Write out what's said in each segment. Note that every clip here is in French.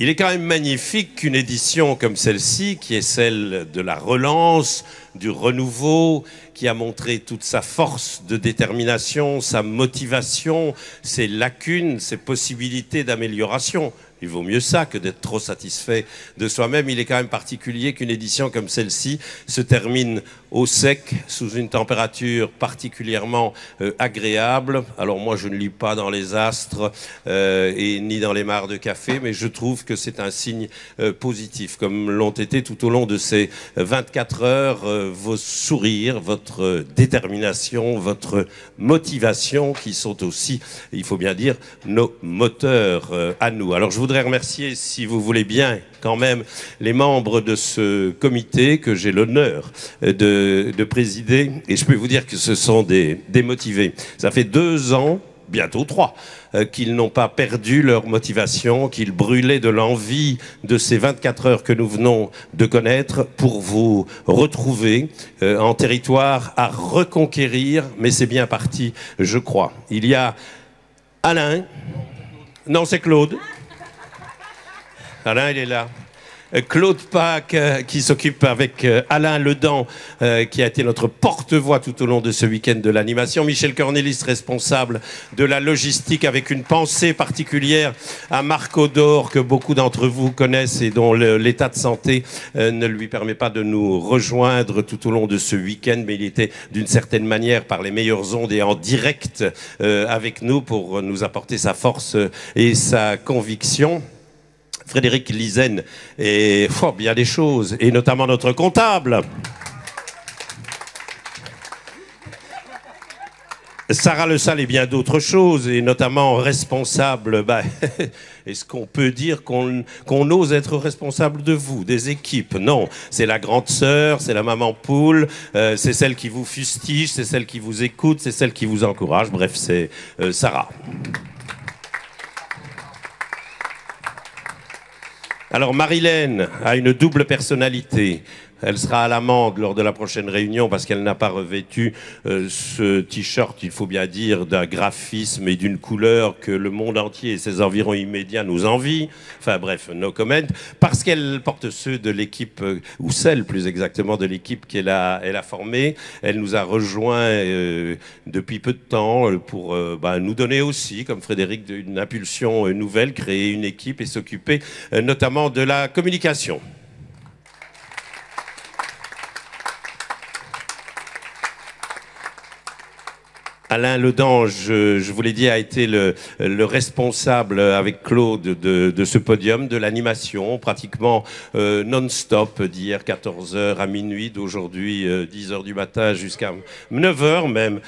Il est quand même magnifique qu'une édition comme celle-ci, qui est celle de la relance, du renouveau, qui a montré toute sa force de détermination, sa motivation, ses lacunes, ses possibilités d'amélioration. Il vaut mieux ça que d'être trop satisfait de soi-même. Il est quand même particulier qu'une édition comme celle-ci se termine au sec, sous une température particulièrement agréable. Alors moi, je ne lis pas dans les astres et ni dans les mares de café, mais je trouve que c'est un signe positif, comme l'ont été tout au long de ces 24 heures vos sourires, votre détermination, votre motivation, qui sont aussi, il faut bien dire, nos moteurs à nous. Alors je voudrais remercier, si vous voulez bien, quand même, les membres de ce comité que j'ai l'honneur de présider. Et je peux vous dire que ce sont des motivés. Ça fait 2 ans, bientôt 3, qu'ils n'ont pas perdu leur motivation, qu'ils brûlaient de l'envie de ces 24 heures que nous venons de connaître pour vous retrouver en territoire à reconquérir. Mais c'est bien parti, je crois. Il y a Alain. Non, c'est Claude. Alain, il est là. Claude Pâques qui s'occupe avec Alain Ledan qui a été notre porte-voix tout au long de ce week-end de l'animation. Michel Cornelis, responsable de la logistique, avec une pensée particulière à Marc Odor, que beaucoup d'entre vous connaissent et dont l'état de santé ne lui permet pas de nous rejoindre tout au long de ce week-end, mais il était d'une certaine manière par les meilleures ondes et en direct avec nous pour nous apporter sa force et sa conviction. Frédéric Lizen et bien des choses, et notamment notre comptable. Sarah Le Salle et bien d'autres choses, et notamment responsable. Est-ce qu'on peut dire qu'on ose être responsable de vous, des équipes? Non, c'est la grande sœur, c'est la maman poule, c'est celle qui vous fustige, c'est celle qui vous écoute, c'est celle qui vous encourage. Bref, c'est Sarah. Alors Marilène a une double personnalité. Elle sera à l'amende lors de la prochaine réunion parce qu'elle n'a pas revêtu ce t-shirt, il faut bien dire, d'un graphisme et d'une couleur que le monde entier et ses environs immédiats nous envient. Enfin bref, no comment. Parce qu'elle porte ceux de l'équipe, ou celle plus exactement de l'équipe qu'elle a formée. Elle nous a rejoints depuis peu de temps pour nous donner aussi, comme Frédéric, une impulsion nouvelle, créer une équipe et s'occuper notamment de la communication. Alain Ledan, je vous l'ai dit, a été le responsable avec Claude de ce podium, de l'animation, pratiquement non-stop, d'hier 14h à minuit, d'aujourd'hui 10h du matin jusqu'à 9h même.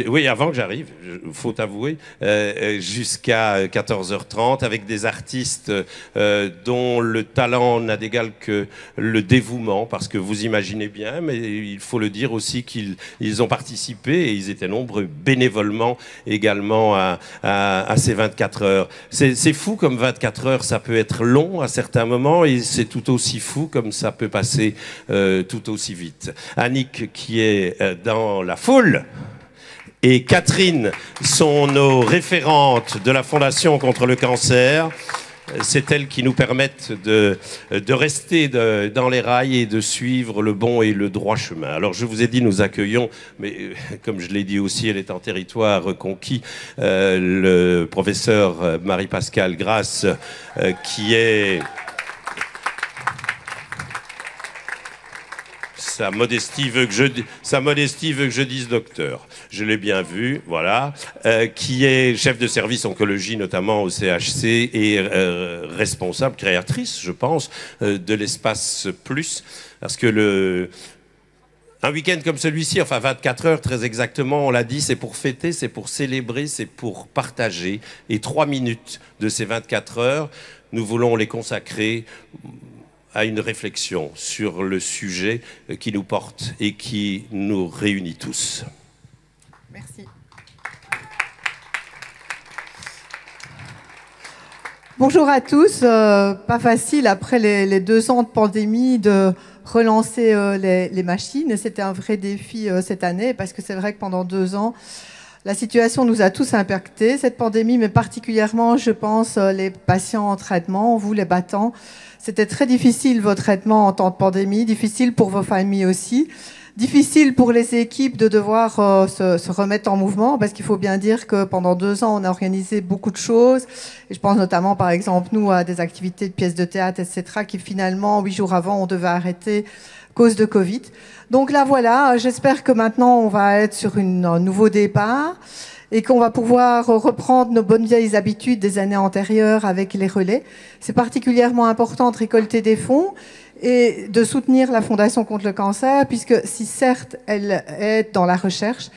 Oui, avant que j'arrive, faut avouer, jusqu'à 14h30, avec des artistes dont le talent n'a d'égal que le dévouement, parce que vous imaginez bien, mais il faut le dire aussi qu'ils ont participé, et ils étaient nombreux, bénévolement également à ces 24 heures. C'est fou comme 24 heures, ça peut être long à certains moments, et c'est tout aussi fou comme ça peut passer tout aussi vite. Annick qui est dans la foule, et Catherine sont nos référentes de la Fondation contre le cancer. C'est elles qui nous permettent de rester dans les rails et de suivre le bon et le droit chemin. Alors je vous ai dit, nous accueillons, mais comme je l'ai dit aussi, elle est en territoire reconquis, le professeur Marie-Pascale Grasse, qui est... Sa modestie veut que je dise docteur. Je l'ai bien vu, voilà. Qui est chef de service oncologie, notamment au CHC, et responsable, créatrice, je pense, de l'Espace Plus. Parce que un week-end comme celui-ci, enfin 24 heures très exactement, on l'a dit, c'est pour fêter, c'est pour célébrer, c'est pour partager. Et 3 minutes de ces 24 heures, nous voulons les consacrer à une réflexion sur le sujet qui nous porte et qui nous réunit tous. Merci. Bonjour à tous. Pas facile après les 2 ans de pandémie de relancer les machines. C'était un vrai défi cette année parce que c'est vrai que pendant 2 ans, La situation nous a tous impactés, cette pandémie, mais particulièrement, je pense, les patients en traitement, vous les battants. C'était très difficile, vos traitements en temps de pandémie, difficile pour vos familles aussi. Difficile pour les équipes de devoir se remettre en mouvement, parce qu'il faut bien dire que pendant 2 ans, on a organisé beaucoup de choses. Et je pense notamment, par exemple, nous, à des activités de pièces de théâtre, etc., qui finalement, 8 jours avant, on devait arrêter à cause de Covid. Donc là, voilà, j'espère que maintenant, on va être sur un nouveau départ et qu'on va pouvoir reprendre nos bonnes vieilles habitudes des années antérieures avec les relais. C'est particulièrement important de récolter des fonds et de soutenir la Fondation contre le cancer, puisque si certes elle est dans la recherche,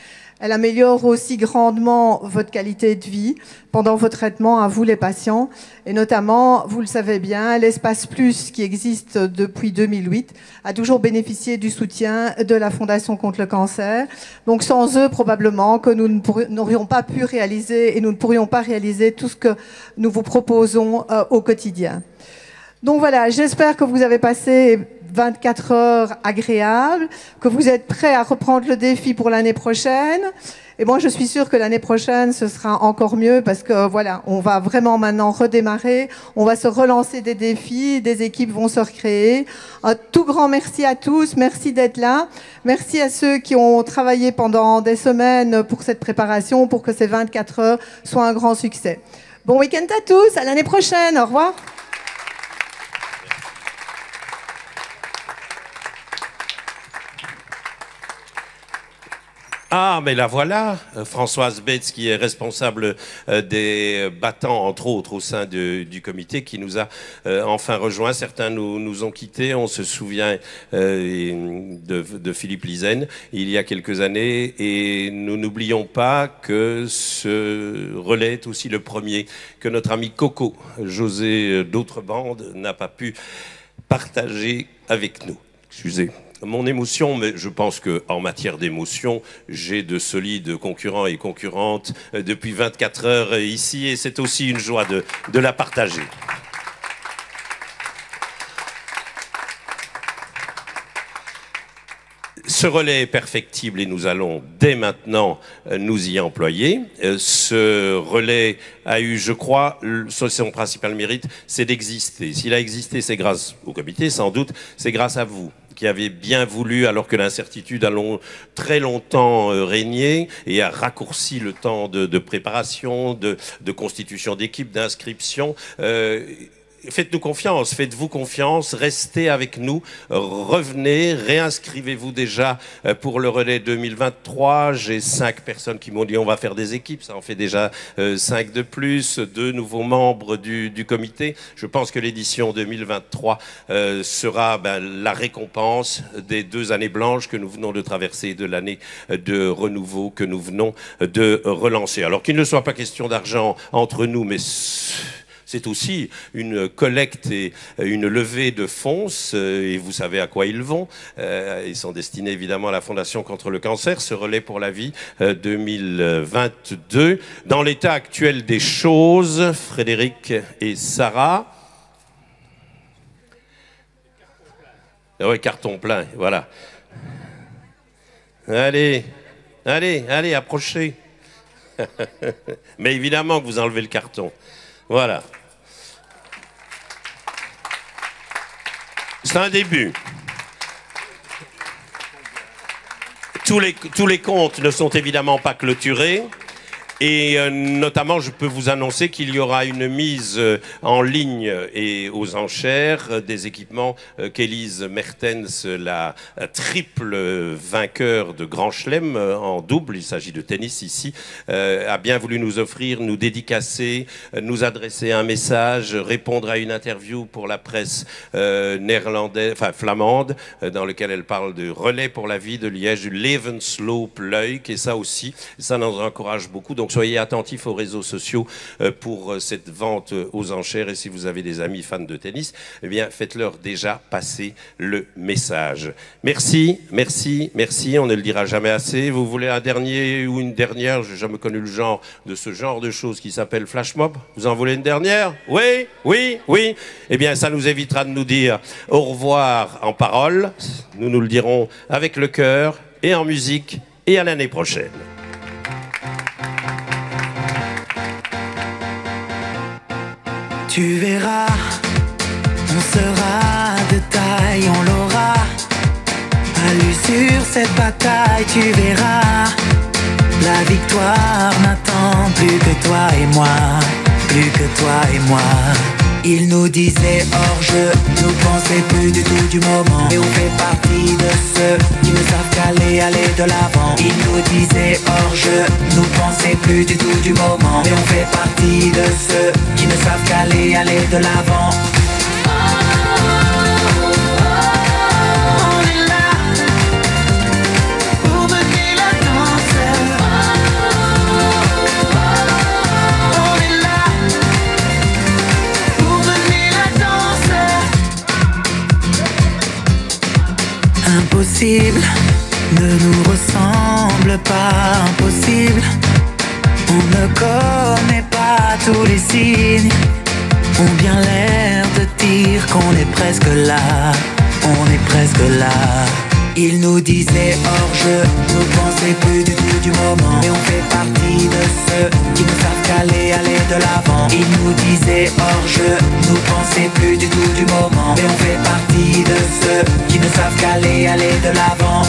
elle améliore aussi grandement votre qualité de vie pendant vos traitements à vous les patients. Et notamment, vous le savez bien, l'Espace Plus qui existe depuis 2008 a toujours bénéficié du soutien de la Fondation contre le cancer. Donc sans eux, probablement que nous n'aurions pas pu réaliser et nous ne pourrions pas réaliser tout ce que nous vous proposons au quotidien. Donc voilà, j'espère que vous avez passé 24 heures agréables, que vous êtes prêts à reprendre le défi pour l'année prochaine. Et moi, je suis sûre que l'année prochaine, ce sera encore mieux parce que voilà, on va vraiment maintenant redémarrer, on va se relancer des défis, des équipes vont se recréer. Un tout grand merci à tous, merci d'être là. Merci à ceux qui ont travaillé pendant des semaines pour cette préparation, pour que ces 24 heures soient un grand succès. Bon week-end à tous, à l'année prochaine, au revoir. Ah, mais la voilà, Françoise Bates, qui est responsable des battants, entre autres, au sein du comité, qui nous a enfin rejoint. Certains nous ont quittés. On se souvient de Philippe Lizen il y a quelques années. Et nous n'oublions pas que ce relais est aussi le premier que notre ami Coco, José d'Autrebandes, n'a pas pu partager avec nous. Excusez mon émotion, mais je pense qu'en matière d'émotion, j'ai de solides concurrents et concurrentes depuis 24 heures ici, et c'est aussi une joie de la partager. Ce relais est perfectible et nous allons dès maintenant nous y employer. Ce relais a eu, je crois, son principal mérite, c'est d'exister. S'il a existé, c'est grâce au comité, sans doute, c'est grâce à vous, qui avez bien voulu, alors que l'incertitude a très longtemps régné et a raccourci le temps de préparation, de constitution d'équipe, d'inscription. Faites-nous confiance, faites-vous confiance, restez avec nous, revenez, réinscrivez-vous déjà pour le relais 2023. J'ai 5 personnes qui m'ont dit on va faire des équipes, ça en fait déjà 5 de plus, 2 nouveaux membres du comité. Je pense que l'édition 2023 sera la récompense des 2 années blanches que nous venons de traverser, de l'année de renouveau que nous venons de relancer. Alors qu'il ne soit pas question d'argent entre nous, mais c'est aussi une collecte et une levée de fonds, et vous savez à quoi ils vont. Ils sont destinés évidemment à la Fondation contre le cancer, ce relais pour la vie 2022. Dans l'état actuel des choses, Frédéric et Sarah... Oui, carton plein, voilà. Allez, approchez. Mais évidemment que vous enlevez le carton. Voilà. C'est un début. Tous les comptes ne sont évidemment pas clôturés. Et notamment, je peux vous annoncer qu'il y aura une mise en ligne et aux enchères des équipements qu'Élise Mertens, la triple vainqueur de Grand Chelem en double, il s'agit de tennis ici, a bien voulu nous offrir, nous dédicacer, nous adresser un message, répondre à une interview pour la presse flamande, dans lequel elle parle de relais pour la vie de Liège, du Levensloop Leuk, et ça aussi, ça nous encourage beaucoup. Donc soyez attentifs aux réseaux sociaux pour cette vente aux enchères, et si vous avez des amis fans de tennis, eh bien faites-leur déjà passer le message. Merci, merci, merci, on ne le dira jamais assez. Vous voulez un dernier ou une dernière? Je n'ai jamais connu le genre de ce genre de choses qui s'appelle Flash Mob. Vous en voulez une dernière? Oui, oui, oui. Eh bien ça nous évitera de nous dire au revoir en parole. Nous nous le dirons avec le cœur et en musique, et à l'année prochaine. Tu verras, on sera de taille, on l'aura. À l'usure cette bataille, tu verras. La victoire n'attend plus que toi et moi, plus que toi et moi. Il nous disait hors jeu, nous pensait plus du tout du moment. Et on fait partie de ceux qui ne savent qu'aller, aller de l'avant. Il nous disait hors jeu, nous pensait plus du tout du moment. Et on fait partie de ceux qui ne savent qu'aller, aller de l'avant. Impossible ne nous ressemble pas, impossible. On ne connaît pas tous les signes, ont bien l'air de dire qu'on est presque là, on est presque là. Il nous disait hors jeu, nous pensait plus du tout du moment. Et on fait partie de ceux qui ne savent qu'aller, aller de l'avant. Il nous disait hors jeu, nous pensait plus du tout du moment. Et on fait partie de ceux qui ne savent qu'aller, aller de l'avant.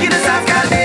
You just have got